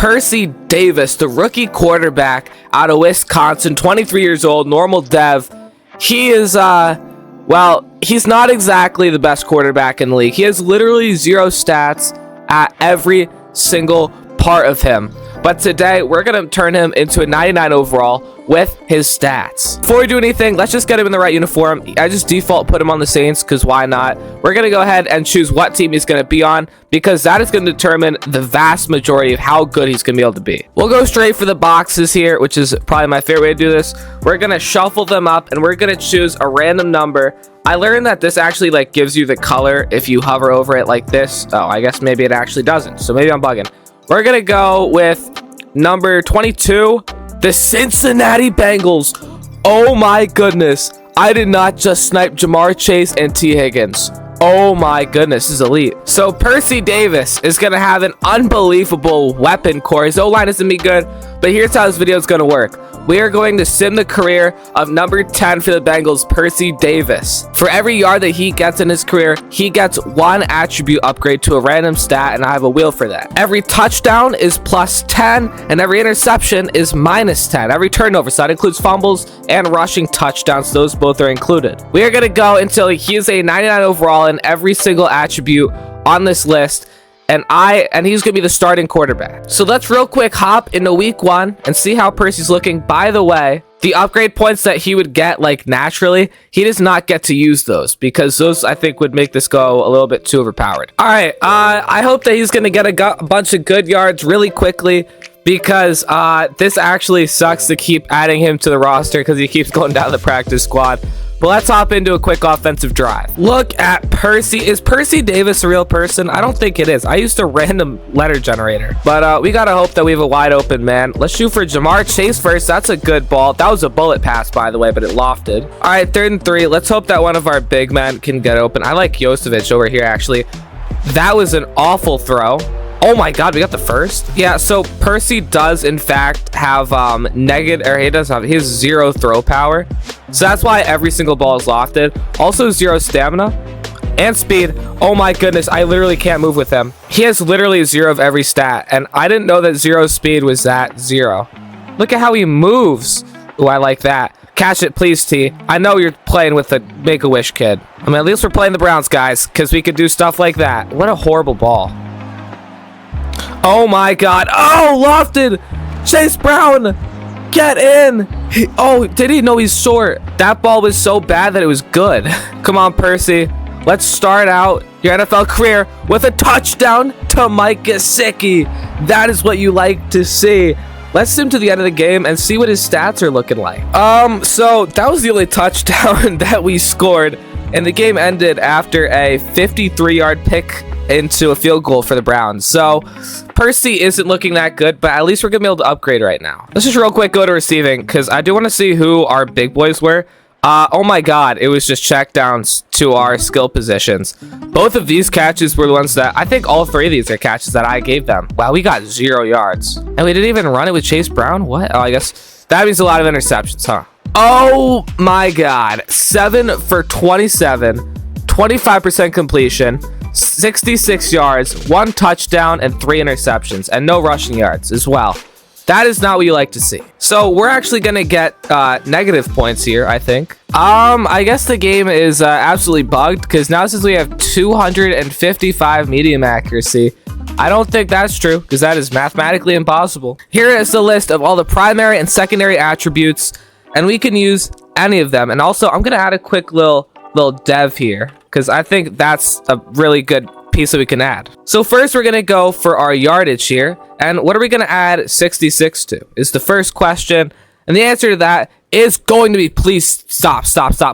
Percy Davis, the rookie quarterback out of Wisconsin, 23 years old, normal dev. He is, well, he's not exactly the best quarterback in the league. He has literally 0 stats at every single part of him. But today, we're going to turn him into a 99 overall with his stats. Before we do anything, let's just get him in the right uniform. I just default put him on the Saints because why not? We're going to go ahead and choose what team he's going to be on because that is going to determine the vast majority of how good he's going to be able to be. We'll go straight for the boxes here, which is probably my favorite way to do this. We're going to shuffle them up and we're going to choose a random number. I learned that this actually like gives you the color if you hover over it like this. Oh, I guess maybe it actually doesn't. So maybe I'm bugging. We're going to go with number 22, the Cincinnati Bengals. Oh my goodness. I did not just snipe Jamar Chase and T. Higgins. Oh my goodness, this is elite. So Percy Davis is going to have an unbelievable weapon core. His O-line isn't be good, but here's how this video is going to work. We are going to sim the career of number 10 for the Bengals, Percy Davis. For every yard that he gets in his career, he gets 1 attribute upgrade to a random stat, and I have a wheel for that. Every touchdown is plus 10, and every interception is minus 10. Every turnover, so that includes fumbles and rushing touchdowns. Those both are included. We are going to go until he is a 99 overall in every single attribute on this list. And he's going to be the starting quarterback. So let's real quick hop into week 1 and see how Percy's looking. By the way, the upgrade points that he would get like naturally, he does not get to use those because those I think would make this go a little bit too overpowered. All right, I hope that he's going to get a bunch of good yards really quickly because this actually sucks to keep adding him to the roster because he keeps going down the practice squad. But let's hop into a quick offensive drive. Look at Percy. Is Percy Davis a real person? I don't think it is. I used a random letter generator. But we got to hope that we have a wide open man. Let's shoot for Jamar Chase first. That's a good ball. That was a bullet pass, by the way, but it lofted. All right, 3rd and 3. Let's hope that one of our big men can get open. I like Josevich over here, actually. That was an awful throw. Oh my god, we got the first. Yeah, so Percy does in fact have he has 0 throw power. So that's why every single ball is lofted. Also 0 stamina and speed. Oh my goodness, I literally can't move with him. He has literally 0 of every stat, and I didn't know that 0 speed was that 0. Look at how he moves. Oh, I like that. Catch it, please, T. I know you're playing with the Make-A-Wish kid. I mean, at least we're playing the Browns, guys, because we could do stuff like that. What a horrible ball. Oh my god. Oh, lofted. Chase Brown. Get in. Did he know he's short? That ball was so bad that it was good. Come on, Percy. Let's start out your NFL career with a touchdown to Mike Gesicki. That is what you like to see. Let's sim to the end of the game and see what his stats are looking like. So that was the only touchdown that we scored, and the game ended after a 53-yard pick into a field goal for the Browns. So Percy isn't looking that good, but at least we're gonna be able to upgrade right now. Let's just real quick go to receiving because I do want to see who our big boys were. Oh my god, it was just check downs to our skill positions. Both of these catches were the ones that I think all 3 of these are catches that I gave them. Wow, we got 0 yards and we didn't even run it with Chase Brown. What? Oh, I guess that means a lot of interceptions, huh? Oh my god, 7 for 27, 25% completion, 66 yards, 1 touchdown, and 3 interceptions, and no rushing yards as well. That is not what you like to see. So we're actually gonna get negative points here, I think. I guess the game is absolutely bugged because now since we have 255 medium accuracy, I don't think that's true because that is mathematically impossible. Here is the list of all the primary and secondary attributes, and we can use any of them. And also, I'm gonna add a quick little dev here because I think that's a really good piece that we can add. So first we're gonna go for our yardage here, and what are we gonna add 66 to is the first question, and the answer to that is going to be, please stop,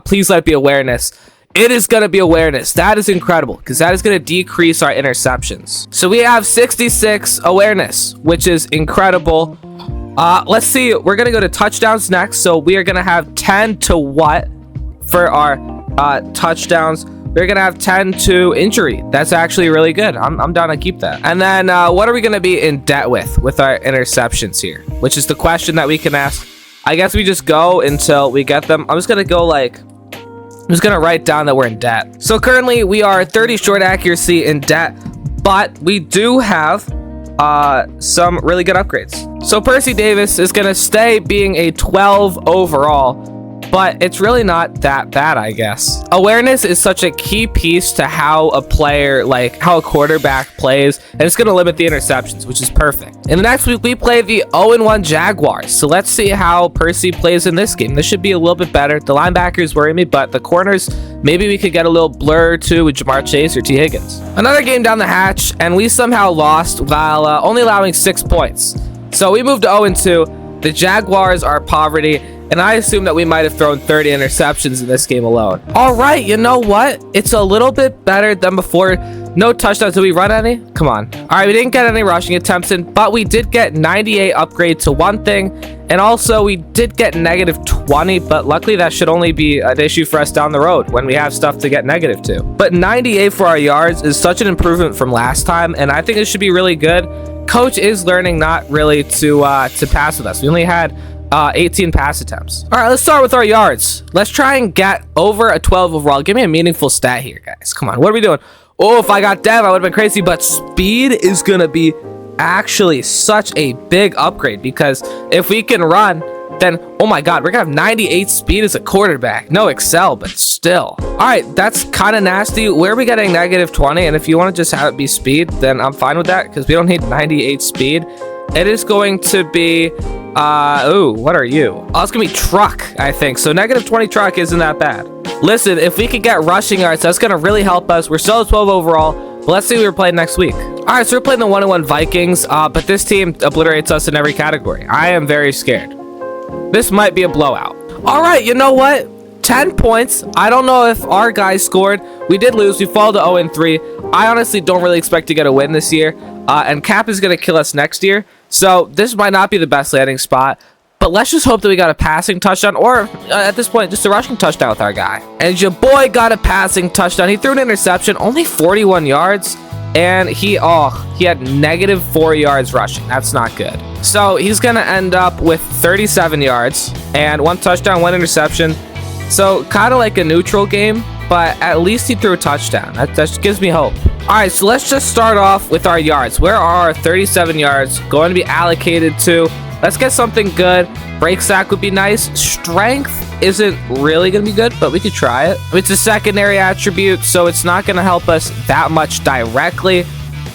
please let it be awareness. It is gonna be awareness. That is incredible because that is gonna decrease our interceptions. So we have 66 awareness, which is incredible. Let's see, we're gonna go to touchdowns next. So we are gonna have 10 to what for our touchdowns? We're gonna have 10 to injury. That's actually really good. I'm down to keep that. And then what are we gonna be in debt with our interceptions here, which is the question that we can ask. I guess we just go until we get them. I'm just gonna write down that we're in debt. So currently we are 30 short accuracy in debt, but we do have some really good upgrades. So Percy Davis is gonna stay being a 12 overall, but it's really not that bad, I guess. Awareness is such a key piece to how a player, like how a quarterback plays, and it's going to limit the interceptions, which is perfect. In the next week, we play the 0-1 Jaguars. So let's see how Percy plays in this game. This should be a little bit better. The linebackers worry me, but the corners, maybe we could get a little blur too with Jamar Chase or T. Higgins. Another game down the hatch, and we somehow lost while only allowing 6 points. So we moved to 0-2. The Jaguars are poverty, and I assume that we might have thrown 30 interceptions in this game alone. All right, you know what? It's a little bit better than before. No touchdowns. Did we run any? Come on. All right, we didn't get any rushing attempts in, but we did get 98 upgrade to one thing, and also we did get negative 20, but luckily that should only be an issue for us down the road when we have stuff to get negative to. But 98 for our yards is such an improvement from last time, and I think it should be really good. Coach is learning not really to pass with us. We only had 18 pass attempts. All right, let's start with our yards. Let's try and get over a 12 overall. Give me a meaningful stat here, guys. Come on, what are we doing? Oh, if I got Dev, I would have been crazy, but speed is going to be actually such a big upgrade, because if we can run, then, oh my God, we're going to have 98 speed as a quarterback. No Excel, but still. All right, that's kind of nasty. Where are we getting negative 20? And if you want to just have it be speed, then I'm fine with that, because we don't need 98 speed. It is going to be, ooh, what are you? Oh, it's gonna be truck, I think. So negative 20 truck isn't that bad. Listen, if we could get rushing yards, that's gonna really help us. We're still at 12 overall, but let's see who we're playing next week. All right, so we're playing the 1-1 Vikings, but this team obliterates us in every category. I am very scared. This might be a blowout. All right, you know what? 10 points. I don't know if our guys scored. We did lose. We fall to 0-3. I honestly don't really expect to get a win this year. And Cap is going to kill us next year. So this might not be the best landing spot. But let's just hope that we got a passing touchdown. Or at this point, just a rushing touchdown with our guy. And your boy got a passing touchdown. He threw an interception. Only 41 yards. And he had negative 4 yards rushing. That's not good. So he's going to end up with 37 yards. And 1 touchdown, 1 interception. So kind of like a neutral game, but at least he threw a touchdown. That just gives me hope. All right, so let's just start off with our yards. Where are our 37 yards going to be allocated to? Let's get something good. Break sack would be nice. Strength isn't really going to be good, but we could try it. It's a secondary attribute, so it's not going to help us that much directly.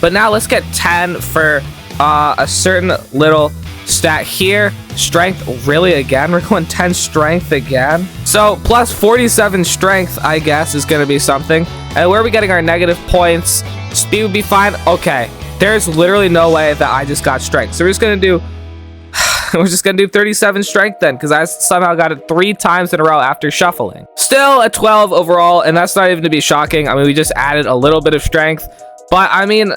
But now let's get 10 for a certain little stat here. Strength, really, again? We're going 10 strength again. So plus 47 strength, I guess, is going to be something. And where are we getting our negative points? Speed would be fine. Okay, there's literally no way that I just got strength. So we're just going to do 37 strength then, because I somehow got it 3 times in a row after shuffling. Still a 12 overall, and that's not even to be shocking. I mean, we just added a little bit of strength, but I mean,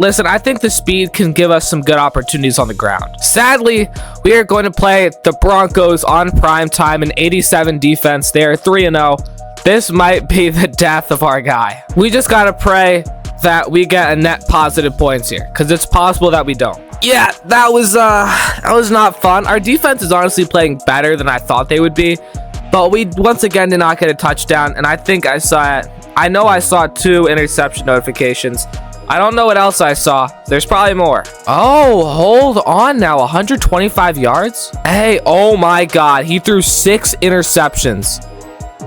listen, I think the speed can give us some good opportunities on the ground. Sadly, we are going to play the Broncos on prime time in 87 defense. They are 3-0. This might be the death of our guy. We just got to pray that we get a net positive points here, because it's possible that we don't. Yeah, that was not fun. Our defense is honestly playing better than I thought they would be, but we once again did not get a touchdown, and I think I saw it. I know I saw 2 interception notifications. I don't know what else I saw. There's probably more. Oh, hold on now. 125 yards? Hey, oh my God. He threw 6 interceptions.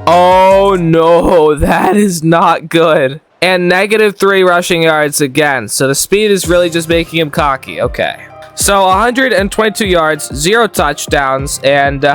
Oh no, that is not good. And negative 3 rushing yards again. So the speed is really just making him cocky. Okay. So 122 yards, 0 touchdowns, and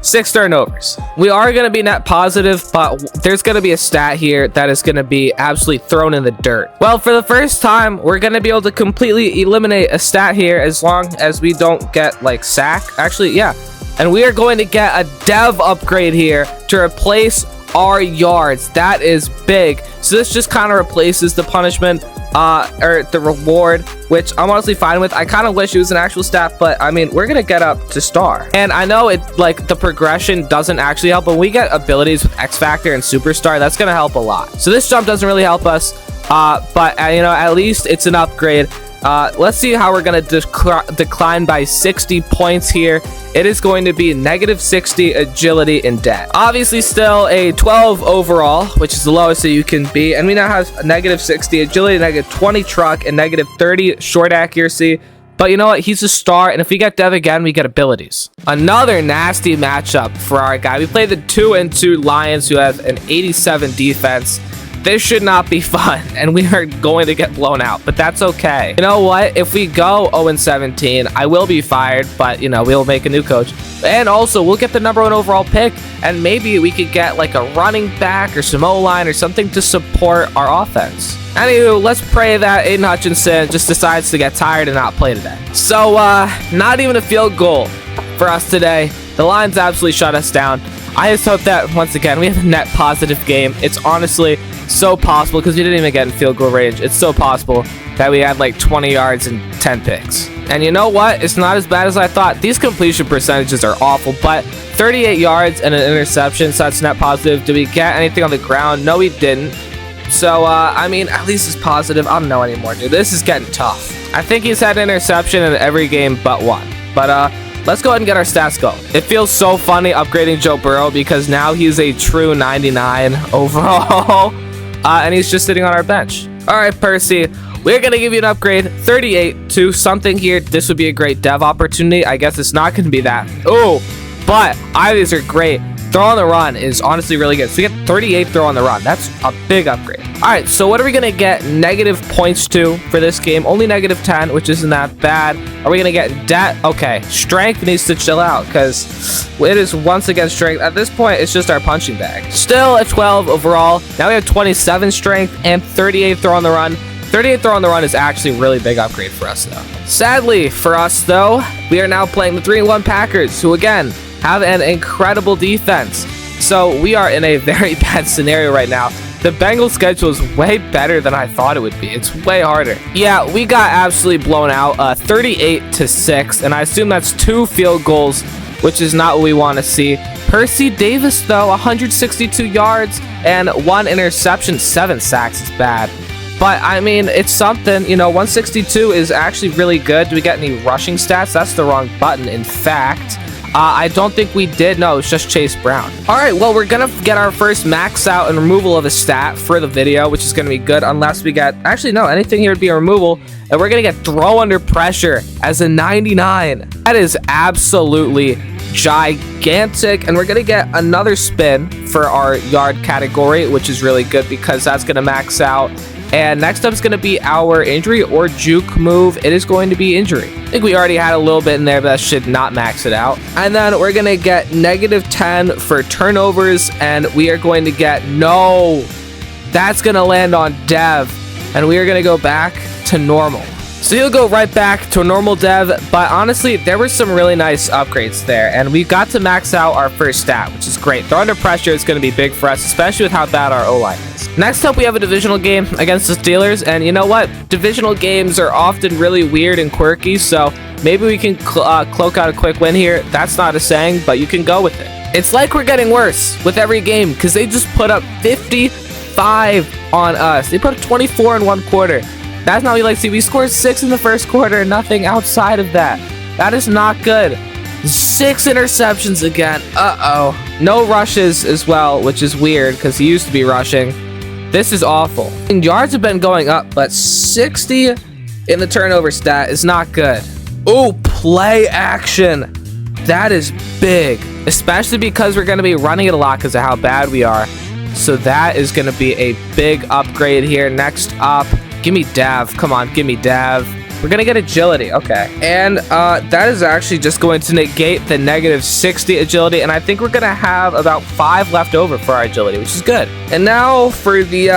6 turnovers. We are going to be net positive, but there's going to be a stat here that is going to be absolutely thrown in the dirt. Well, for the first time, we're going to be able to completely eliminate a stat here as long as we don't get, like, sack. Actually, yeah. And we are going to get a dev upgrade here to replace our yards. That is big. So this just kind of replaces the punishment or the reward, which I'm honestly fine with. I kind of wish it was an actual stat, but I mean, we're gonna get up to star. And I know it, like, the progression doesn't actually help, but we get abilities with X Factor and Superstar. That's gonna help a lot. So this jump doesn't really help us, but you know, at least it's an upgrade. Let's see how we're going to decline by 60 points here. It is going to be negative 60 agility and debt. Obviously still a 12 overall, which is the lowest that you can be. And we now have a negative 60 agility, negative 20 truck, and negative 30 short accuracy. But you know what? He's a star, and if we get Dev again, we get abilities. Another nasty matchup for our guy. We play the 2-2 Lions, who have an 87 defense. This should not be fun, and we are going to get blown out, but that's okay. You know what? If we go 0-17, I will be fired, but, you know, we'll make a new coach. And also, we'll get the #1 overall pick, and maybe we could get, like, a running back or some O-line or something to support our offense. Anywho, let's pray that Aiden Hutchinson just decides to get tired and not play today. So, not even a field goal for us today. The Lions absolutely shut us down. I just hope that, once again, we have a net positive game. It's honestly so possible, because we didn't even get in field goal range. It's so possible that we had like 20 yards and 10 picks. And you know what? It's not as bad as I thought. These completion percentages are awful, but 38 yards and an interception, so that's net positive. Did we get anything on the ground? No, we didn't. So, I mean, at least it's positive. I don't know anymore, dude. This is getting tough. I think he's had an interception in every game but one. But, let's go ahead and get our stats going. It feels so funny upgrading Joe Burrow, because now he's a true 99 overall. And he's just sitting on our bench. All right, Percy, we're going to give you an upgrade, 38 to something here. This would be a great dev opportunity. I guess it's not going to be that. Oh, but these are great. Throw on the run is honestly really good. So we get 38 throw on the run. That's a big upgrade. All right, so what are we going to get negative points to for this game? Only negative 10, which isn't that bad. Are we going to get debt? Okay, strength needs to chill out, because it is once again strength. At this point, it's just our punching bag. Still a 12 overall. Now we have 27 strength and 38 throw on the run. 38 throw on the run is actually a really big upgrade for us, though. Sadly for us, though, we are now playing the 3-1 Packers, who, again, have an incredible defense. So we are in a very bad scenario right now. The Bengals schedule is way better than I thought it would be. It's way harder. Yeah, we got absolutely blown out, 38-6, and I assume that's 2 field goals, which is not what we want to see. Percy Davis, though, 162 yards and 1 interception, 7 sacks. It's bad. But, I mean, it's something. You know, 162 is actually really good. Do we get any rushing stats? That's the wrong button, in fact. I don't think we did. No, it's just Chase Brown. All right, well, we're going to get our first max out and removal of a stat for the video, which is going to be good unless we get... Actually, no, anything here would be a removal. And we're going to get throw under pressure as a 99. That is absolutely gigantic. And we're going to get another spin for our yard category, which is really good because that's going to max out. And next up is going to be our injury or juke move. It is going to be injury. I think we already had a little bit in there, but that should not max it out. And then we're going to get negative 10 for turnovers. And we are going to get no. That's going to land on Dev. And we are going to go back to normal. So he'll go right back to a normal Dev. But honestly, there were some really nice upgrades there. And we got to max out our first stat, which is great. Throw under pressure is going to be big for us, especially with how bad our O-line is. Next up, we have a divisional game against the Steelers, and you know what? Divisional games are often really weird and quirky, so maybe we can cloak out a quick win here. That's not a saying, but you can go with it. It's like we're getting worse with every game, because they just put up 55 on us. They put up 24 in one quarter. That's not what we like to see. We scored 6 in the first quarter, nothing outside of that. That is not good. 6 interceptions again. Uh-oh. No rushes as well, which is weird, because he used to be rushing. This is awful. And yards have been going up, but 60 in the turnover stat is not good. Ooh, play action. That is big, especially because we're going to be running it a lot because of how bad we are. So that is going to be a big upgrade here. Next up, give me Dav. Come on, give me Dav. We're going to get agility. Okay. And that is actually just going to negate the negative 60 agility. And I think we're going to have about 5 left over for our agility, which is good. And now for the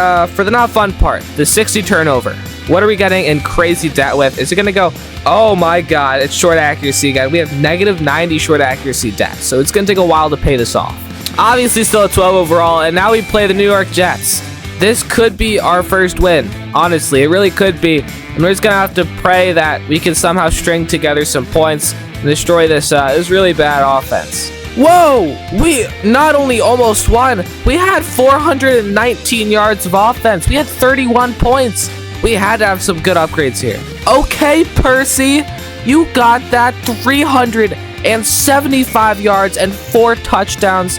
not fun part, the 60 turnover. What are we getting in crazy debt with? Is it going to go? Oh my God, it's short accuracy again. We have negative 90 short accuracy debt. So it's going to take a while to pay this off. Obviously still a 12 overall. And now we play the New York Jets. This could be our first win. Honestly, it really could be. And we're just going to have to pray that we can somehow string together some points and destroy this really bad offense. Whoa! We not only almost won, we had 419 yards of offense. We had 31 points. We had to have some good upgrades here. Okay, Percy, you got that. 375 yards and 4 touchdowns.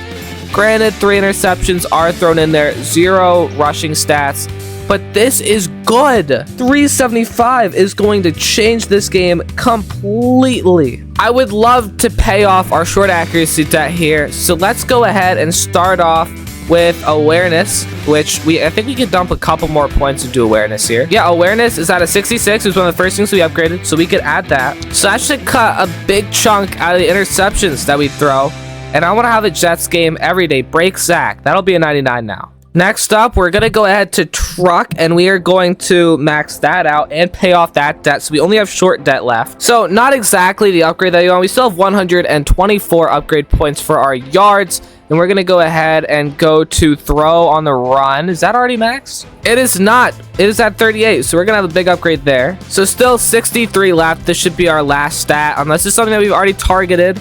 Granted, 3 interceptions are thrown in there, 0 rushing stats, but this is good. 375 is going to change this game completely. I would love to pay off our short accuracy debt here, so let's go ahead and start off with awareness, which I think we could dump a couple more points into awareness here. Yeah, awareness is at a 66. It was one of the first things we upgraded, so we could add that. So that should cut a big chunk out of the interceptions that we throw. And I want to have a Jets game every day. Break sack. That'll be a 99 now. Next up, we're going to go ahead to truck, and we are going to max that out and pay off that debt. So we only have short debt left. So not exactly the upgrade that you want. We still have 124 upgrade points for our yards. And we're going to go ahead and go to throw on the run. Is that already maxed? It is not. It is at 38. So we're going to have a big upgrade there. So still 63 left. This should be our last stat, unless it's something that we've already targeted.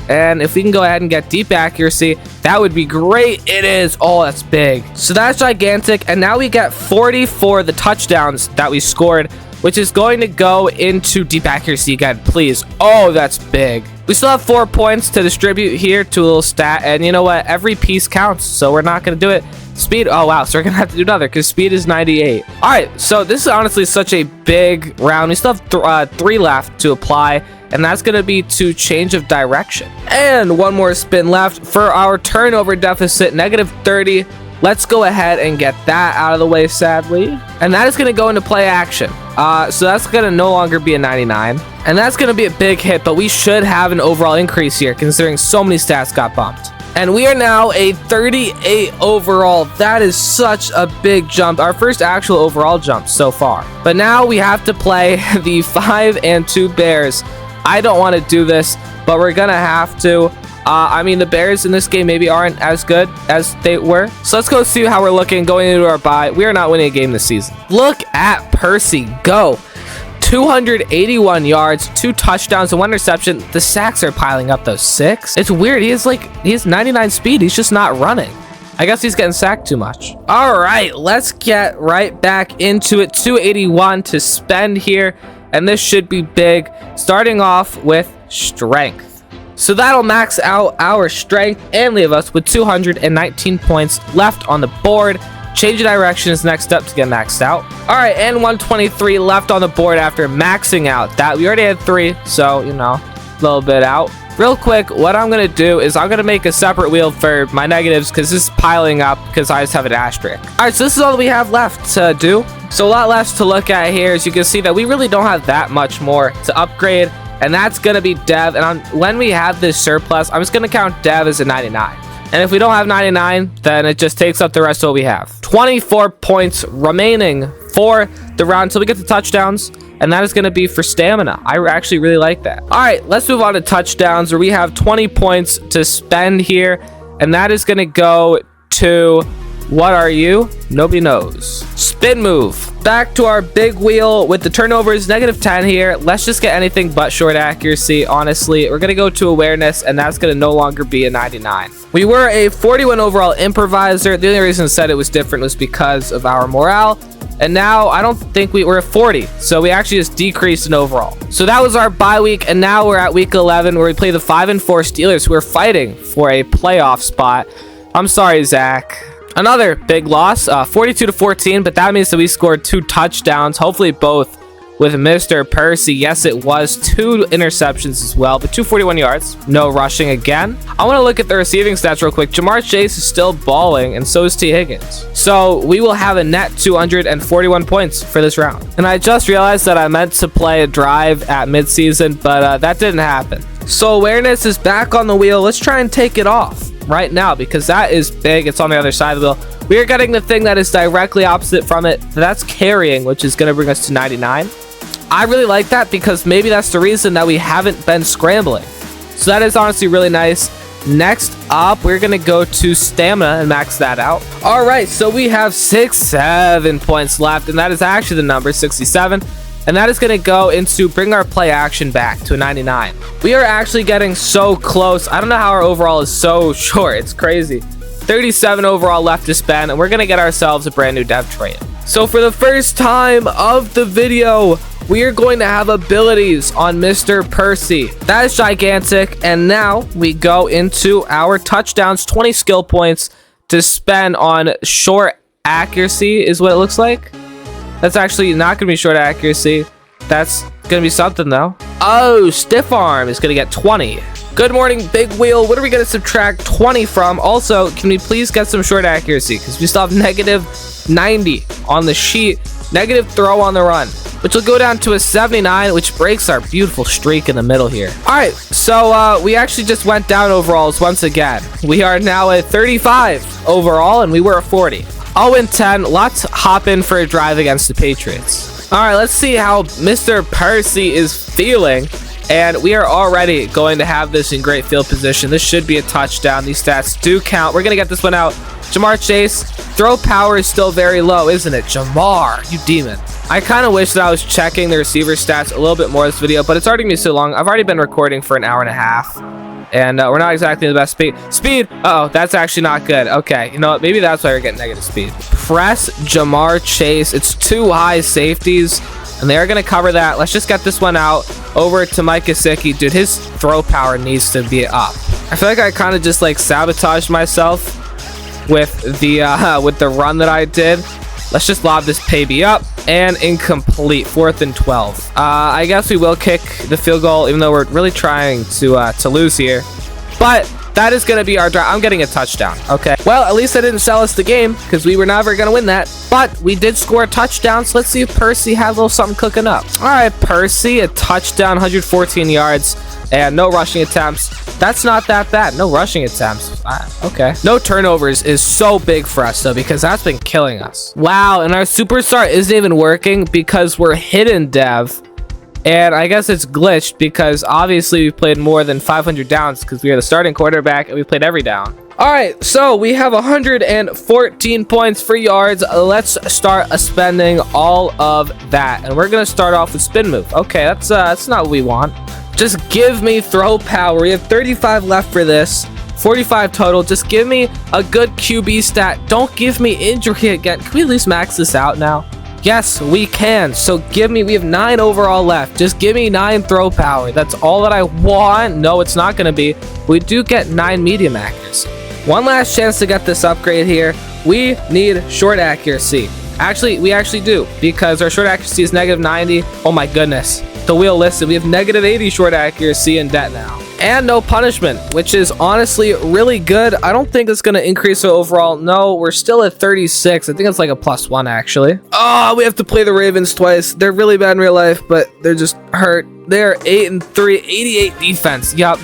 And if we can go ahead and get deep accuracy, that would be great. It is. Oh, that's big. So that's gigantic. And now we get 40 for the touchdowns that we scored, which is going to go into deep accuracy again, please. Oh, that's big. We still have 4 points to distribute here to a little stat. And you know what? Every piece counts. So we're not going to do it. Speed. Oh, wow. So we're going to have to do another because speed is 98. All right. So this is honestly such a big round. We still have 3 left to apply. And that's going to be to change of direction. And one more spin left for our turnover deficit, -30. Let's go ahead and get that out of the way, sadly. And that is going to go into play action. So that's going to no longer be a 99. And that's going to be a big hit, but we should have an overall increase here, considering so many stats got bumped. And we are now a 38 overall. That is such a big jump. Our first actual overall jump so far. But now we have to play the 5-2 Bears. I don't want to do this, but we're going to have to. I mean, the Bears in this game maybe aren't as good as they were. So let's go see how we're looking going into our bye. We are not winning a game this season. Look at Percy go. 281 yards, 2 touchdowns, and 1 interception. The sacks are piling up, though. 6. It's weird. He has 99 speed. He's just not running. I guess he's getting sacked too much. All right, let's get right back into it. 281 to spend here. And this should be big, starting off with strength. So that'll max out our strength and leave us with 219 points left on the board. Change of direction is next up to get maxed out. All right, and 123 left on the board after maxing out that. We already had 3, so, you know, a little bit out. Real quick, what I'm going to do is I'm going to make a separate wheel for my negatives because this is piling up because I just have an asterisk. All right, so this is all that we have left to do. So a lot less to look at here. As you can see that we really don't have that much more to upgrade, and that's going to be Dev. And when we have this surplus, I'm just going to count Dev as a 99. And if we don't have 99, then it just takes up the rest of what we have. 24 points remaining for the round until we get the touchdowns. And that is going to be for stamina. I actually really like that. All right, let's move on to touchdowns where we have 20 points to spend here. And that is going to go to, what are you? Nobody knows. Spin move. Back to our big wheel with the turnovers, -10 here. Let's just get anything but short accuracy, honestly. We're going to go to awareness, and that's going to no longer be a 99. We were a 41 overall improviser. The only reason I said it was different was because of our morale. And now I don't think we were at 40. So we actually just decreased in overall. So that was our bye week. And now we're at week 11 where we play the 5-4 Steelers who are fighting for a playoff spot. I'm sorry, Zach. Another big loss, 42-14. But that means that we scored 2 touchdowns. Hopefully both with Mr. Percy. Yes, it was 2 interceptions as well, but 241 yards. No rushing again. I want to look at the receiving stats real quick. Jamar Chase is still balling, and so is T. Higgins. So we will have a net 241 points for this round. And I just realized that I meant to play a drive at midseason, but that didn't happen. So awareness is back on the wheel. Let's try and take it off right now because that is big. It's on the other side of the wheel. We are getting the thing that is directly opposite from it. That's carrying, which is going to bring us to 99. I really like that because maybe that's the reason that we haven't been scrambling. So that is honestly really nice. Next up, we're going to go to stamina and max that out. All right, so we have 7 points left, and that is actually the number 67. And that is going to go into bring our play action back to a 99. We are actually getting so close. I don't know how our overall is so short. It's crazy. 37 overall left to spend, and we're going to get ourselves a brand new dev trait. So for the first time of the video, we are going to have abilities on Mr. Percy. That is gigantic. And now we go into our touchdowns, 20 skill points to spend on short accuracy is what it looks like. That's actually not going to be short accuracy. That's going to be something though. Oh, stiff arm is going to get 20. Good morning, big wheel. What are we going to subtract 20 from? Also, can we please get some short accuracy? Because we still have negative 90 on the sheet. Negative throw on the run, which will go down to a 79, which breaks our beautiful streak in the middle here. All right, so we actually just went down overalls once again. We are now at 35 overall, and we were at 40. 0-10. Let's hop in for a drive against the Patriots. All right, let's see how Mr. Percy is feeling. And we are already going to have this in great field position. This should be a touchdown. These stats do count. We're going to get this one out. Jamar Chase, throw power is still very low, isn't it? Jamar, you demon. I kind of wish that I was checking the receiver stats a little bit more this video, but it's already been so long. I've already been recording for an hour and a half. And we're not exactly the best speed. Speed! Uh-oh, that's actually not good. Okay, you know what? Maybe that's why we're getting negative speed. Press Jamar Chase. It's too high safeties. And they're going to cover that. Let's just get this one out over to Mike Gesicki. Dude, his throw power needs to be up. I feel like I kind of just like sabotaged myself with the run that I did. Let's just lob this paybe up and incomplete. 4th and 12. I guess we will kick the field goal, even though we're really trying to lose here. But that is going to be our drive. I'm getting a touchdown. Okay. Well, at least I didn't sell us the game because we were never going to win that. But we did score a touchdown. So let's see if Percy has a little something cooking up. All right, Percy, a touchdown, 114 yards and no rushing attempts. That's not that bad. No rushing attempts. Okay. No turnovers is so big for us, though, because that's been killing us. Wow. And our superstar isn't even working because we're hidden dev. And I guess it's glitched because obviously we've played more than 500 downs because we are the starting quarterback and we played every down. All right, so we have 114 points for yards. Let's start spending all of that. And we're going to start off with spin move. Okay, that's not what we want. Just give me throw power. We have 35 left for this. 45 total. Just give me a good QB stat. Don't give me injury again. Can we at least max this out now? Yes, we can. So we have 9 overall left. Just give me 9 throw power. That's all that I want. No, it's not going to be. We do get 9 medium accuracy. One last chance to get this upgrade here. We need short accuracy. Actually, we actually do because our short accuracy is negative 90. Oh my goodness. The wheel listed. We have negative 80 short accuracy in debt now. And no punishment, which is honestly really good. I don't think it's going to increase our overall. No, we're still at 36. I think it's like a +1 actually. Oh, we have to play the Ravens twice. They're really bad in real life, but they're just hurt. They're 8-3, 88 defense. Yup.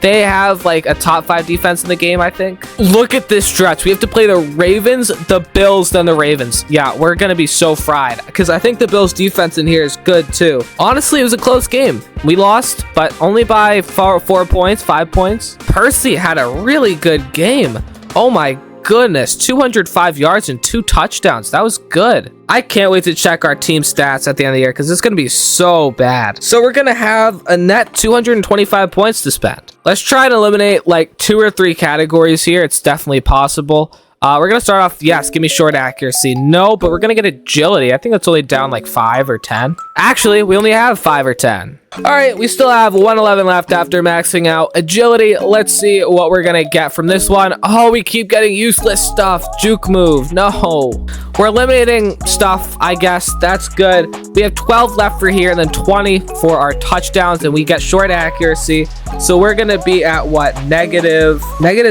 They have like a top 5 defense in the game, I think. Look at this stretch. We have to play the Ravens, the Bills, then the Ravens. Yeah, we're going to be so fried because I think the Bills defense in here is good too. Honestly, it was a close game. We lost, but only by 4 points, 5 points. Percy had a really good game. Oh my goodness, 205 yards and 2 touchdowns. That was good. I can't wait to check our team stats at the end of the year because it's going to be so bad. So we're going to have a net 225 points to spend. Let's try and eliminate like 2 or 3 categories here. It's definitely possible. We're going to start off, yes, give me short accuracy. No, but we're going to get agility. I think that's only down like 5 or 10. Actually, we only have 5 or 10. All right, we still have 111 left after maxing out agility. Let's see what we're going to get from this one. Oh, we keep getting useless stuff. Juke move. No. We're eliminating stuff, I guess. That's good. We have 12 left for here and then 20 for our touchdowns, and we get short accuracy. So we're going to be at what? Negative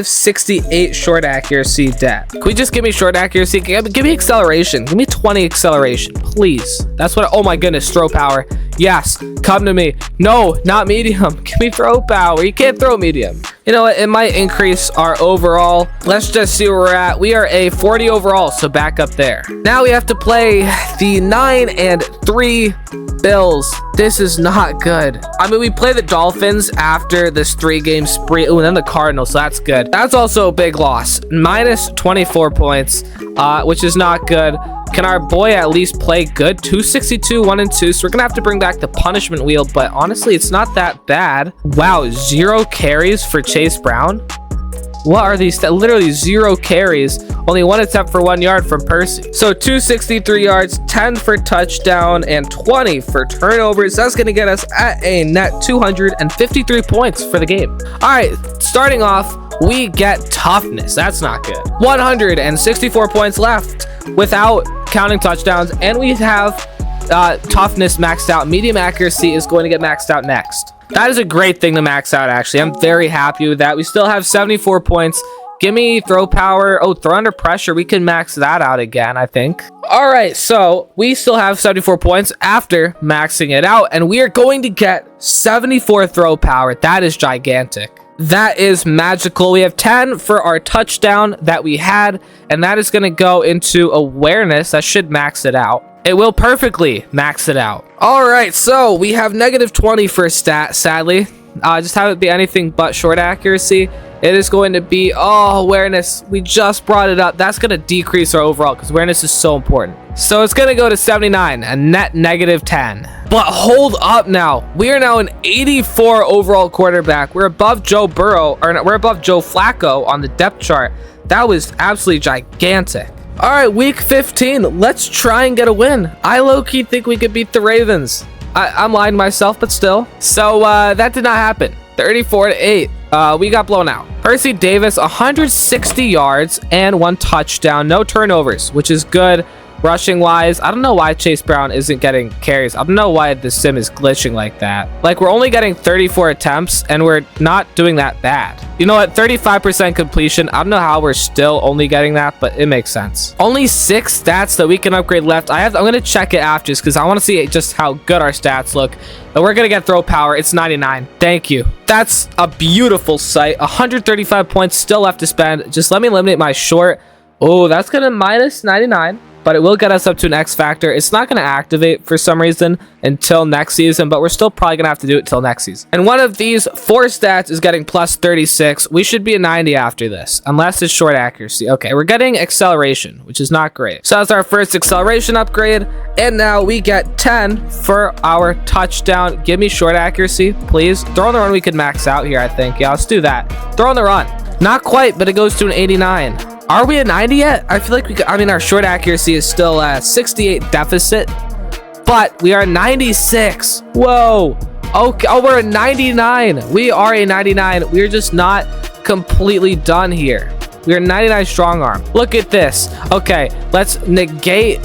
68 short accuracy debt. Can we just give me short accuracy? Give me acceleration. Give me 20 acceleration, please. That's what, oh my goodness, throw power. Yes, come to me. No, not medium. Give me throw power. You can't throw medium. You know what? It might increase our overall. Let's just see where we're at. We are a 40 overall, so back up there. Now we have to play the 9-3 Bills. This is not good. I mean, we play the Dolphins after this 3-game spree. Oh, and then the Cardinals, so that's good. That's also a big loss. Minus 24 points, which is not good. Can our boy at least play good? 262, 1-2. So we're going to have to bring back the punishment wheel, but honestly, it's not that bad. Wow, 0 carries for Chase Brown. What are these? Literally 0 carries. Only 1 attempt for 1 yard from Percy. So 263 yards, 10 for touchdown, and 20 for turnovers. That's going to get us at a net 253 points for the game. All right, starting off, we get toughness. That's not good. 164 points left without counting touchdowns, and we have toughness maxed out. Medium accuracy is going to get maxed out next. That is a great thing to max out, actually. I'm very happy with that. We still have 74 points. Give me throw power. Oh, throw under pressure. We can max that out again, I think. All right, so we still have 74 points after maxing it out, and we are going to get 74 throw power. That is gigantic. That is magical. We have 10 for our touchdown that we had, and that is going to go into awareness. That should max it out. It will perfectly max it out. All right, so we have negative 20 for stat, sadly. Just have it be anything but short accuracy. It is going to be, awareness. We just brought it up. That's going to decrease our overall because awareness is so important. So it's going to go to 79, a net negative 10. But hold up now. We are now an 84 overall quarterback. We're above Joe Burrow, or we're above Joe Flacco on the depth chart. That was absolutely gigantic. All right, week 15. Let's try and get a win. I low-key think we could beat the Ravens. I'm lying to myself, but still. So that did not happen. 34-8. We got blown out. Percy Davis, 160 yards and 1 touchdown. No turnovers, which is good. Rushing wise, I don't know why Chase Brown isn't getting carries. I don't know why the sim is glitching like that. Like, we're only getting 34 attempts and we're not doing that bad. You know what? 35% completion. I don't know how we're still only getting that, but it makes sense. Only 6 stats that we can upgrade left. I'm going to check it after just because I want to see just how good our stats look. And we're going to get throw power. It's 99. Thank you. That's a beautiful sight. 135 points still left to spend. Just let me eliminate my short. Oh, that's going to minus 99. But it will get us up to an X factor. It's not going to activate for some reason until next season, but we're still probably going to have to do it till next season. And one of these 4 stats is getting plus 36. We should be a 90 after this, unless it's short accuracy. Okay, we're getting acceleration, which is not great. So that's our first acceleration upgrade. And now we get 10 for our touchdown. Give me short accuracy, please. Throw on the run we could max out here, I think. Yeah, let's do that. Throw on the run. Not quite, but it goes to an 89. Are we at 90 yet? I feel like our short accuracy is still a 68 deficit, but we are 96. Whoa. Okay. Oh, we're at 99. We are a 99. We're just not completely done here. We are 99 strong arm. Look at this. Okay, let's negate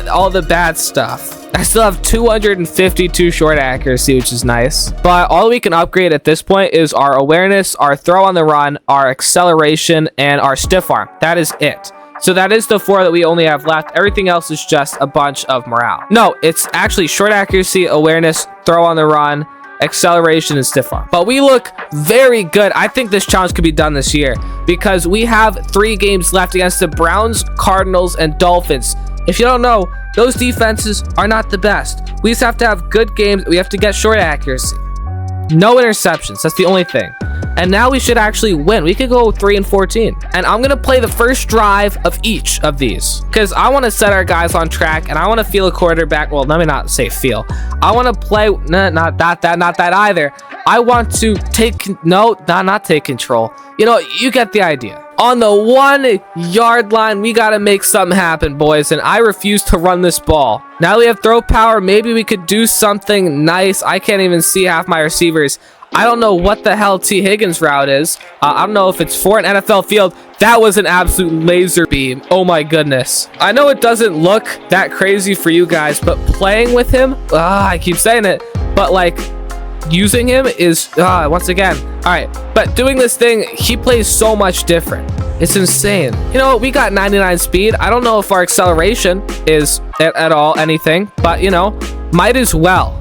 all the bad stuff. I still have 252 short accuracy, which is nice. But all we can upgrade at this point is our awareness, our throw on the run, our acceleration, and our stiff arm. That is it. So that is the 4 that we only have left. Everything else is just a bunch of morale. No, it's actually short accuracy, awareness, throw on the run, acceleration, and stiff arm. But we look very good. I think this challenge could be done this year because we have 3 games left against the Browns, Cardinals, and Dolphins. If you don't know, those defenses are not the best. We just have to have good games. We have to get short accuracy. No interceptions. That's the only thing. And now we should actually win. We could go 3-14. And I'm going to play the first drive of each of these because I want to set our guys on track and I want to feel a quarterback. Well, let me not say feel. I want to play. Not that either. I want to not take control. You know, you get the idea. On the 1-yard line, we got to make something happen, boys. And I refuse to run this ball. Now we have throw power. Maybe we could do something nice. I can't even see half my receivers. I don't know what the hell T. Higgins' route is. I don't know if it's for an NFL field. That was an absolute laser beam. Oh my goodness. I know it doesn't look that crazy for you guys, but playing with him, I keep saying it, but like using him is, once again, all right. But doing this thing, he plays so much different. It's insane. You know, we got 99 speed. I don't know if our acceleration is at all anything, but you know, might as well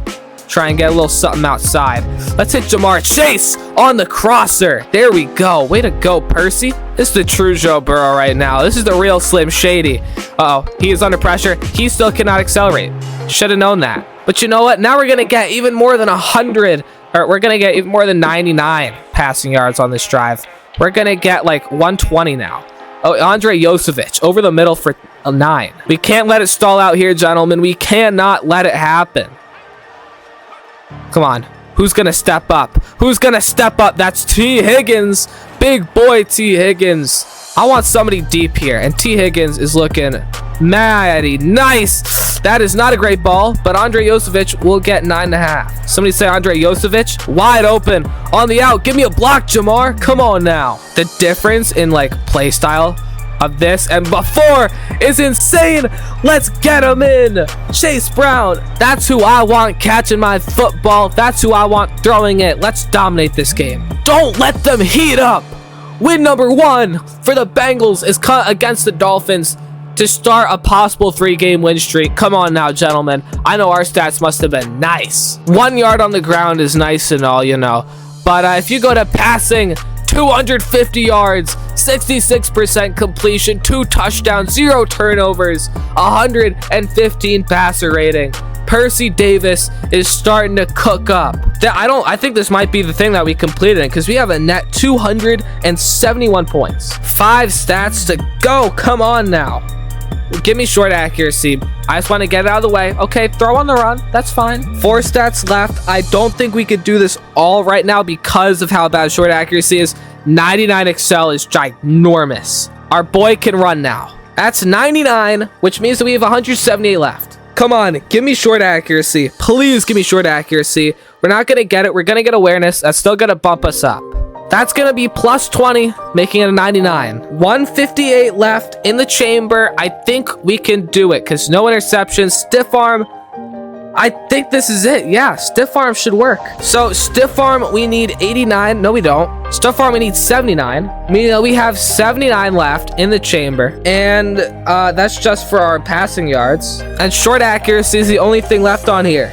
try and get a little something outside. Let's hit Jamar Chase on the crosser. There we go. Way to go, Percy. This is the true Joe Burrow right now. This is the real Slim Shady. Uh-oh, he is under pressure. He still cannot accelerate. Should have known that. But you know what? Now we're going to get even more than 100, or we're going to get even more than 99 passing yards on this drive. We're going to get like 120 now. Oh, Andre Yosevich over the middle for a 9. We can't let it stall out here, gentlemen. We cannot let it happen. Come on. Who's going to step up? Who's going to step up? That's T. Higgins. Big boy T. Higgins. I want somebody deep here, and T. Higgins is looking mighty nice. That is not a great ball, but Andre Josevic will get 9.5. Somebody say Andre Josevic. Wide open on the out. Give me a block, Jamar. Come on now. The difference in like play style of this and before is insane. Let's get him in. Chase Brown. That's who I want catching my football. That's who I want throwing it. Let's dominate this game. Don't let them heat up. Win number 1 for the Bengals is cut against the Dolphins to start a possible 3-game win streak. Come on now, gentlemen. I know our stats must have been nice. 1 yard on the ground is nice and all, you know. But if you go to passing, 250 yards, 66% completion, 2 touchdowns, 0 turnovers, 115 passer rating. Percy Davis is starting to cook up. I think this might be the thing that we completed because we have a net 271 points. 5 stats to go. Come on now. Give me short accuracy. I just want to get it out of the way. Okay, throw on the run. That's fine. 4 stats left. I don't think we could do this all right now because of how bad short accuracy is. 99 Excel is ginormous. Our boy can run now. That's 99, which means that we have 178 left. Come on, give me short accuracy. Please give me short accuracy. We're not going to get it. We're going to get awareness. That's still going to bump us up. That's going to be plus 20, making it a 99. 158 left in the chamber. I think we can do it because no interceptions. Stiff arm. I think this is it. Yeah, stiff arm should work. So stiff arm, we need 89. No, we don't. Stiff arm, we need 79. We have 79 left in the chamber. And that's just for our passing yards. And short accuracy is the only thing left on here,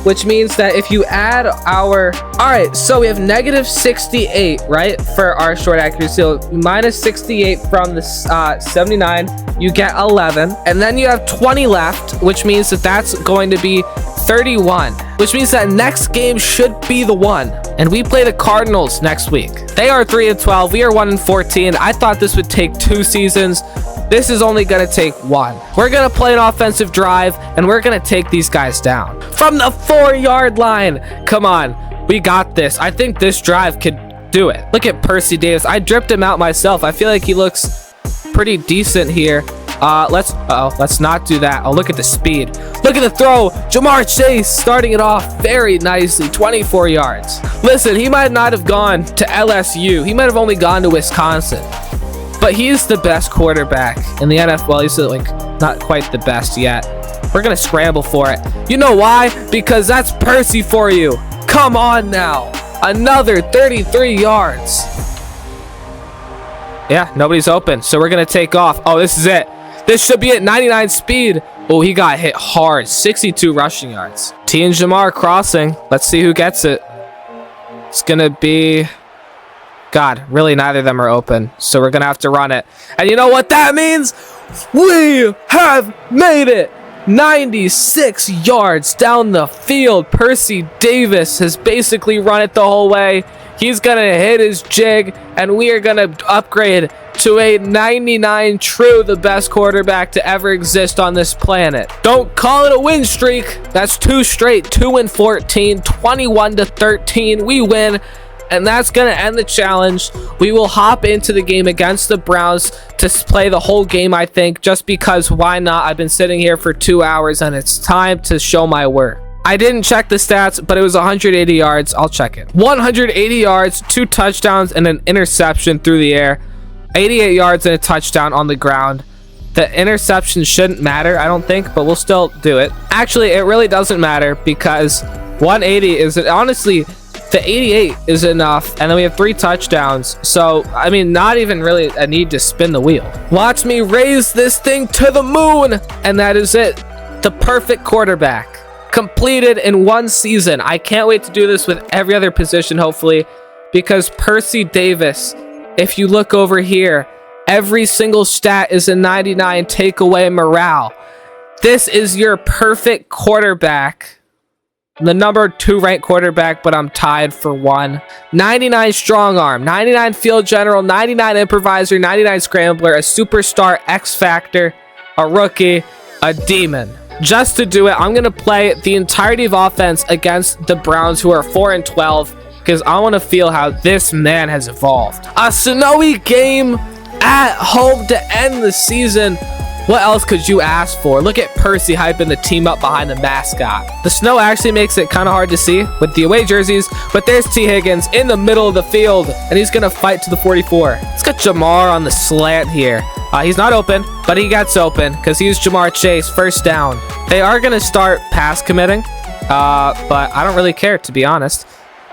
which means that if you add our... All right, so we have negative 68, right, for our short accuracy. So minus 68 from the 79, you get 11. And then you have 20 left, which means that that's going to be 31, which means that next game should be the one. And we play the Cardinals next week. They are 3-12. We are 1-14. I thought this would take 2 seasons. This is only going to take 1. We're going to play an offensive drive, and we're going to take these guys down from the 4-yard line. Come on. We got this. I think this drive could do it. Look at Percy Davis. I dripped him out myself. I feel like he looks pretty decent here. Let's not do that. Oh, look at the speed. Look at the throw. Jamar Chase starting it off very nicely. 24 yards. Listen, he might not have gone to LSU. He might have only gone to Wisconsin. But he's the best quarterback in the NFL. Well, he's like not quite the best yet. We're going to scramble for it. You know why? Because that's Percy for you. Come on now. Another 33 yards. Yeah, nobody's open. So we're going to take off. Oh, this is it. This should be at 99 speed. Oh, he got hit hard. 62 rushing yards. T and Jamar crossing. Let's see who gets it. It's going to be... God, really neither of them are open. So we're going to have to run it. And you know what that means? We have made it. 96 yards down the field. Percy Davis has basically run it the whole way. He's going to hit his jig, and we are going to upgrade to a 99 true, the best quarterback to ever exist on this planet. Don't call it a win streak. That's 2 straight, 2-14, 21-13. We win. And that's going to end the challenge. We will hop into the game against the Browns to play the whole game, I think, just because why not? I've been sitting here for 2 hours, and it's time to show my work. I didn't check the stats, but it was 180 yards. I'll check it. 180 yards, 2 touchdowns, and an interception through the air. 88 yards and a touchdown on the ground. The interception shouldn't matter, I don't think, but we'll still do it. Actually, it really doesn't matter because 180 is honestly... The 88 is enough, and then we have 3 touchdowns. So, I mean, not even really a need to spin the wheel. Watch me raise this thing to the moon, and that is it. The perfect quarterback. Completed in 1 season. I can't wait to do this with every other position, hopefully, because Percy Davis, if you look over here, every single stat is a 99 takeaway morale. This is your perfect quarterback. The number 2 ranked quarterback, but I'm tied for 1. 99 strong arm, 99 field general, 99 improviser, 99 scrambler, a superstar X factor, a rookie, a demon. Just to do it, I'm going to play the entirety of offense against the Browns, who are 4-12, because I want to feel how this man has evolved. A snowy game at home to end the season. What else could you ask for? Look at Percy hyping the team up behind the mascot. The snow actually makes it kind of hard to see with the away jerseys, but there's T. Higgins in the middle of the field, and he's going to fight to the 44. Let's get Jamar on the slant here. He's not open, but he gets open because he's Jamar Chase, first down. They are going to start pass committing, but I don't really care, to be honest,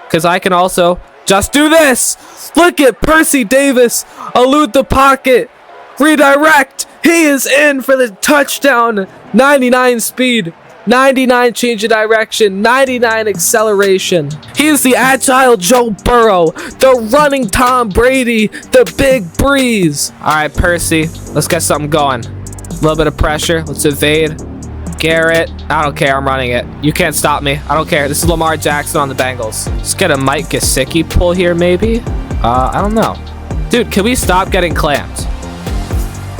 because I can also just do this. Look at Percy Davis elude the pocket, redirect. He is in for the touchdown. 99 speed, 99 change of direction, 99 acceleration. He is the agile Joe Burrow, the running Tom Brady, the big breeze. All right, Percy, let's get something going. A little bit of pressure. Let's evade. Garrett, I don't care. I'm running it. You can't stop me. I don't care. This is Lamar Jackson on the Bengals. Let's get a Mike Gesicki pull here, maybe. I don't know. Dude, can we stop getting clamped?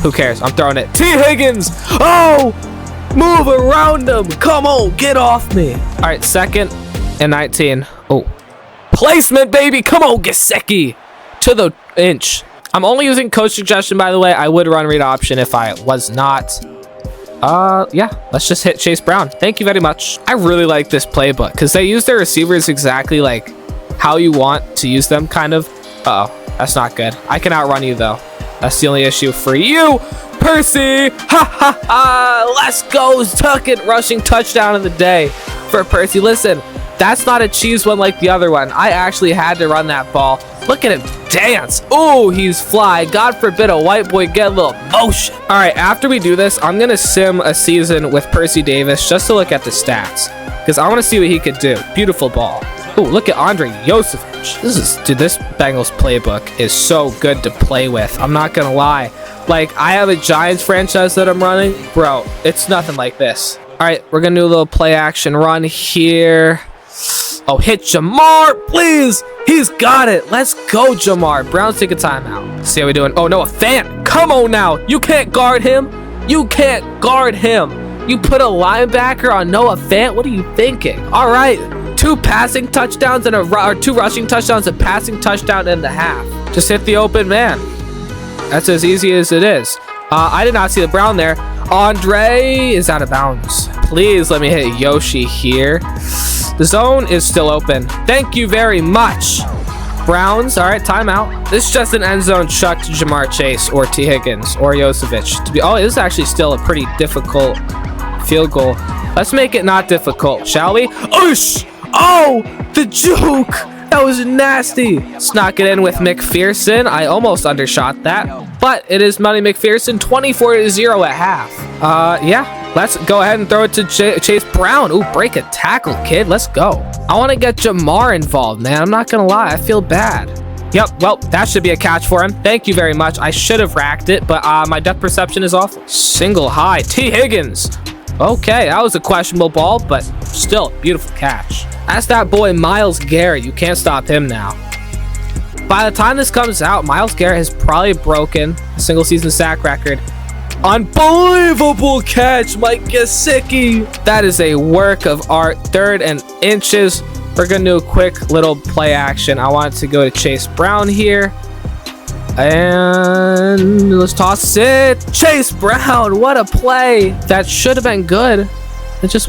Who cares? I'm throwing it. T. Higgins! Oh! Move around him! Come on, get off me! All right, 2nd and 19. Oh. Placement, baby! Come on, Gesicki! To the inch. I'm only using coach suggestion, by the way. I would run read option if I was not. Yeah, let's just hit Chase Brown. Thank you very much. I really like this playbook because they use their receivers exactly like how you want to use them, kind of. Uh-oh, that's not good. I can outrun you, though. That's the only issue for you, Percy. Ha ha ha! Let's go, second rushing touchdown of the day for Percy. Listen, that's not a cheese one like the other one. I actually had to run that ball. Look at him dance. Oh, he's fly. God forbid a white boy get a little motion. All right, after we do this, I'm gonna sim a season with Percy Davis just to look at the stats because I want to see what he could do. Beautiful ball. Oh, look at Andre Yosevich. This Bengals playbook is so good to play with. I'm not gonna lie. Like, I have a Giants franchise that I'm running. Bro, it's nothing like this. All right, we're gonna do a little play action run here. Oh, hit Jamar, please. He's got it. Let's go, Jamar. Browns take a timeout. Let's see how we're doing. Oh, Noah Fant. Come on now. You can't guard him. You can't guard him. You put a linebacker on Noah Fant? What are you thinking? All right. 2 passing touchdowns and or 2 rushing touchdowns, a passing touchdown and a half. Just hit the open man. That's as easy as it is. I did not see the Brown there. Andre is out of bounds. Please let me hit Yoshi here. The zone is still open. Thank you very much. Browns, all right, timeout. This is just an end zone chuck to Jamar Chase or T. Higgins or Yosevich. Oh, this is actually still a pretty difficult field goal. Let's make it not difficult, shall we? Oosh! Oh, the juke! That was nasty. Let's knock it in with McPherson. I almost undershot that, but it is Money McPherson, 24-0 at half. Yeah, let's go ahead and throw it to Chase Brown. Ooh, break a tackle, kid. Let's go. I want to get Jamar involved, man. I'm not gonna lie, I feel bad. Yep, well, that should be a catch for him. Thank you very much. I should have racked it, but my depth perception is awful. Single high, T. Higgins. Okay, that was a questionable ball, but still, beautiful catch. That's that boy Myles Garrett. You can't stop him now. By the time this comes out, Myles Garrett has probably broken a single season sack record. Unbelievable catch, Mike Gesicki. That is a work of art. 3rd and inches. We're going to do a quick little play action. I want to go to Chase Brown here. And let's toss it. Chase Brown, what a play. That should have been good.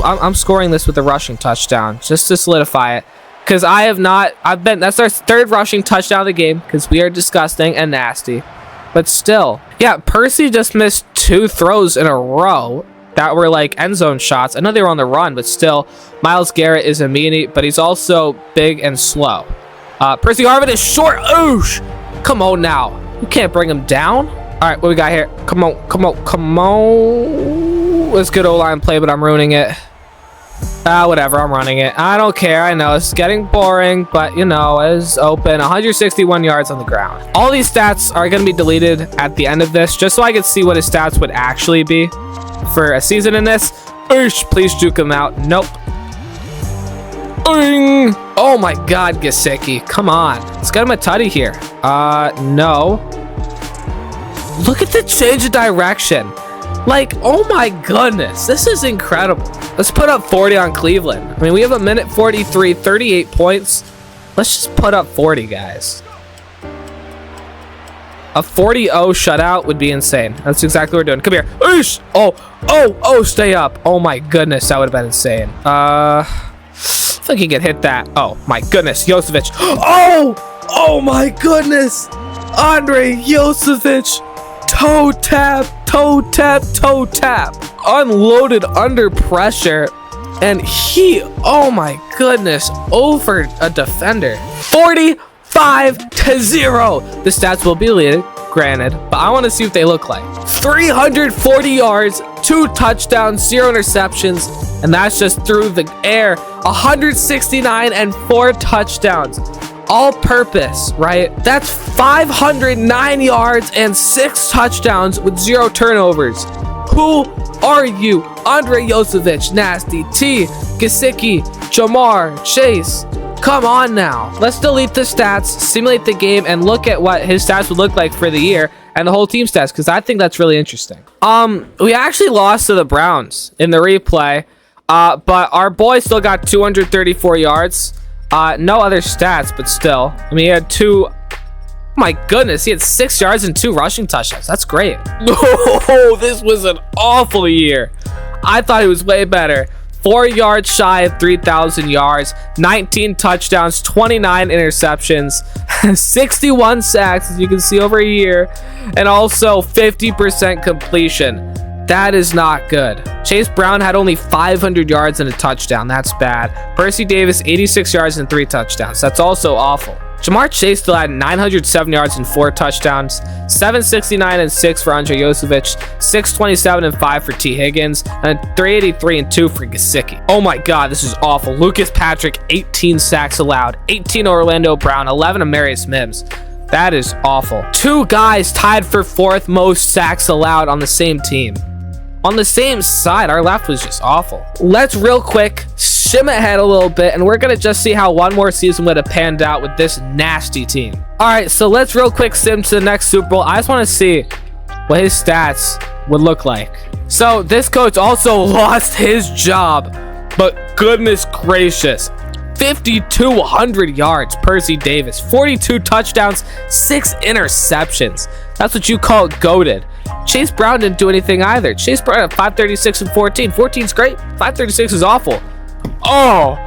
I'm scoring this with a rushing touchdown just to solidify it. Because that's our 3rd rushing touchdown of the game because we are disgusting and nasty. But still, yeah, Percy just missed 2 throws in a row that were like end zone shots. I know they were on the run, but still, Myles Garrett is a meanie, but he's also big and slow. Percy Harvin is short. Oosh! Come on now. You can't bring him down. All right, what we got here? Come on, come on, come on. Let's good O-line play, but I'm ruining it. Whatever, I'm running it. I don't care. I know it's getting boring, but you know, it's open. 161 yards on the ground. All these stats are going to be deleted at the end of this, just so I can see what his stats would actually be for a season in this. Oosh, please juke him out. Nope. Oing. Oh my God, Gesicki. Come on. Let's get him a tutty here. No. Look at the change of direction. Like, oh my goodness. This is incredible. Let's put up 40 on Cleveland. I mean, we have a minute 43, 38 points. Let's just put up 40, guys. A 40-0 shutout would be insane. That's exactly what we're doing. Come here. Oosh! Oh, stay up. Oh my goodness, that would have been insane. I think he could hit that. Oh my goodness, Josovic. Oh my goodness. Andre Josovic. Toe tap. Unloaded under pressure. And he, oh my goodness, over a defender. 45-0. The stats will be deleted, granted, but I want to see what they look like. 340 yards, 2 touchdowns, 0 interceptions, and that's just through the air. 169 and 4 touchdowns. All purpose, right? That's 509 yards and 6 touchdowns with 0 turnovers. Who are you? Andre Josovic, Nasty, T, Gesicki, Jamar, Chase. Come on now. Let's delete the stats, simulate the game, and look at what his stats would look like for the year and the whole team stats, because I think that's really interesting. We actually lost to the Browns in the replay, but our boy still got 234 yards. No other stats, but still. I mean, he had 2... Oh my goodness, he had 6 yards and 2 rushing touchdowns. That's great. Oh, this was an awful year. I thought he was way better. 4 yards shy of 3,000 yards, 19 touchdowns, 29 interceptions, 61 sacks, as you can see over a year, and also 50% completion. That is not good. Chase Brown had only 500 yards and a touchdown. That's bad. Percy Davis, 86 yards and 3 touchdowns. That's also awful. Jamar Chase still had 907 yards and 4 touchdowns, 769 and 6 for Andre Josovic, 627 and 5 for T. Higgins, and 383 and 2 for Gesicki. Oh my god, this is awful. Lucas Patrick, 18 sacks allowed, 18 Orlando Brown, 11 Amarius Mims. That is awful. 2 guys tied for 4th most sacks allowed on the same team. On the same side, our left was just awful. Let's real quick shim ahead a little bit, and we're gonna just see how one more season would have panned out with this nasty team. All right, so let's real quick sim to the next Super Bowl. I just want to see what his stats would look like. So this coach also lost his job, but goodness gracious, 5,200 yards, Percy Davis, 42 touchdowns, 6 interceptions. That's what you call goated. Chase Brown didn't do anything either. Chase Brown at 536 and 14. 14's great. 536 is awful. Oh.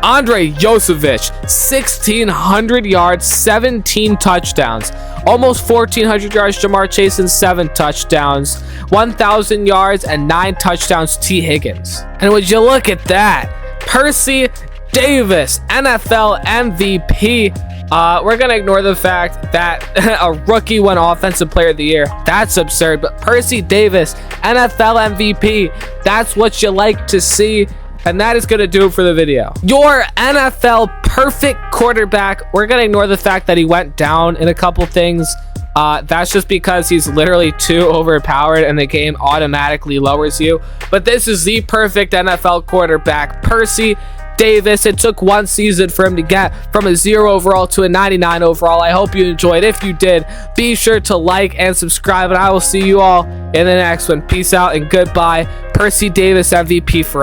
Andre Josovic, 1,600 yards, 17 touchdowns. Almost 1,400 yards, Jamar Chase, and 7 touchdowns. 1,000 yards and 9 touchdowns, T. Higgins. And would you look at that? Percy Davis, NFL MVP. We're gonna ignore the fact that a rookie won Offensive Player of the Year. That's absurd. But Percy Davis, NFL MVP. That's what you like to see. And that is gonna do it for the video. Your NFL perfect quarterback. We're gonna ignore the fact that he went down in a couple things. That's just because he's literally too overpowered and the game automatically lowers you. But this is the perfect NFL quarterback, Percy Davis. It took 1 season for him to get from a 0 overall to a 99 overall. I hope you enjoyed. If you did, be sure to like and subscribe, and I will see you all in the next one. Peace out and goodbye. Percy Davis MVP forever.